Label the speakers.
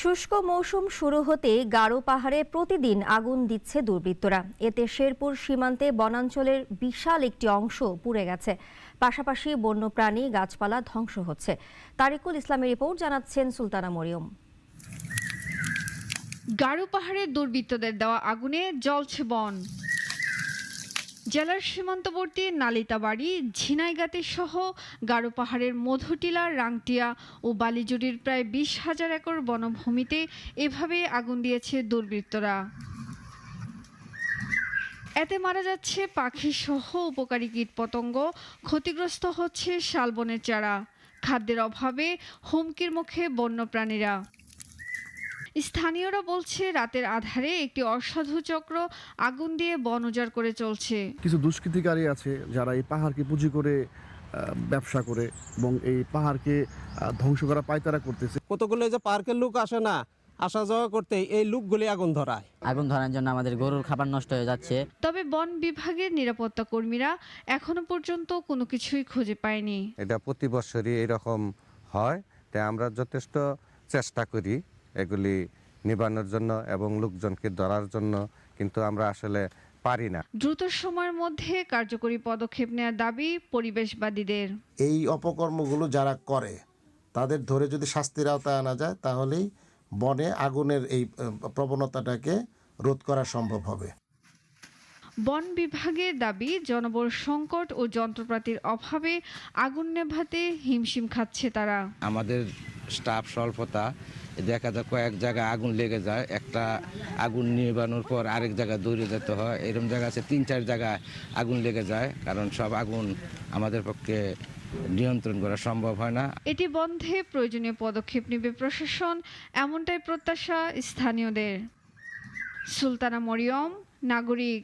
Speaker 1: শুষ্ক মৌসুম শুরু হতে গারো পাহাড়ে প্রতিদিন আগুন দিচ্ছে দুর্বৃত্তরা। এতে শেরপুর সীমান্তে বনাঞ্চলের বিশাল একটি অংশ পুড়ে গেছে। পাশাপাশি বন্যপ্রাণী গাছপালা ধ্বংস হচ্ছে। তারিকুল ইসলামের রিপোর্ট, জানাচ্ছেন সুলতানা মরিয়ম।
Speaker 2: গারো পাহাড়ে দুর্বৃত্তদের দেওয়া আগুনে জ্বলছে বন। জেলার সীমান্তবর্তী নালিতাবাড়ি, ঝিনাইগাতি সহ গারো পাহাড়ের মধুটিলা, রাংটিয়া ও বালিজুড়ির প্রায় 20,000 একর বনভূমিতে এভাবে আগুন দিয়েছে দুর্বৃত্তরা। এতে মারা যাচ্ছে পাখি সহ উপকারী কীটপতঙ্গ, ক্ষতিগ্রস্ত হচ্ছে শালবনের চারা। খাদ্যের অভাবে হুমকির মুখে বন্যপ্রাণীরা। স্থানীয়রা বলছে, রাতের আধারে একটি অসাধু চক্র আগুন দিয়ে বন উজাড় করে চলছে।
Speaker 3: কিছু দুষ্কৃতিকারী আছে যারা এই পাহাড়কে পুঁজি করে ব্যবসা করে এবং এই পাহাড়কে ধ্বংস করা পায়তারা করতেছে।
Speaker 4: কতগুলো যে পার্কের লোক আসে না, আসা যাওয়া করতে, এই লোকগুলি আগুন ধরায়।
Speaker 5: আগুন ধরার জন্য আমাদের গরুর খাবার নষ্ট হয়ে যাচ্ছে।
Speaker 2: তবে বন বিভাগের নিরাপত্তা কর্মীরা এখনো পর্যন্ত কোনো কিছুই খুঁজে পায়নি।
Speaker 6: এটা প্রতি বছরই এরকম হয়, তাই আমরা যথেষ্ট চেষ্টা করি এগুলি নিবানোর জন্য এবং লোকজনকে ধরার জন্য, কিন্তু আমরা আসলে পারি না।
Speaker 2: দ্রুত সময়ের মধ্যে কার্যকরী পদক্ষেপ নেওয়ার দাবি পরিবেশবাদীদের।
Speaker 7: এই অপকর্মগুলো যারা করে তাদের ধরে যদি শাস্তির আওতায় আনা যায়, তাহলেই বনে আগুনের এই প্রবণতাটাকে রোধ করা সম্ভব হবে।
Speaker 2: বন বিভাগের দাবি, জনবল সংকট ও যন্ত্রপাতির অভাবে আগুন নেভাতে হিমশিম খাচ্ছে তারা।
Speaker 8: আমাদের স্টাফ স্বল্পতা, দেখা যায় কয়েক জায়গায় আগুন লেগে যায়, একটা আগুন নিবানোর পর আরেক জায়গায় দৌড়ে যেতে হয়। এরকম জায়গা আছে 3-4 জায়গায় আগুন লেগে যায়, কারণ সব আগুন আমাদের পক্ষে নিয়ন্ত্রণ করা সম্ভব হয় না।
Speaker 2: এটি বন্ধে প্রয়োজনীয় পদক্ষেপ নেবে প্রশাসন, এমনটাই প্রত্যাশা স্থানীয়দের। সুলতানা মরিয়ম, নাগরিক।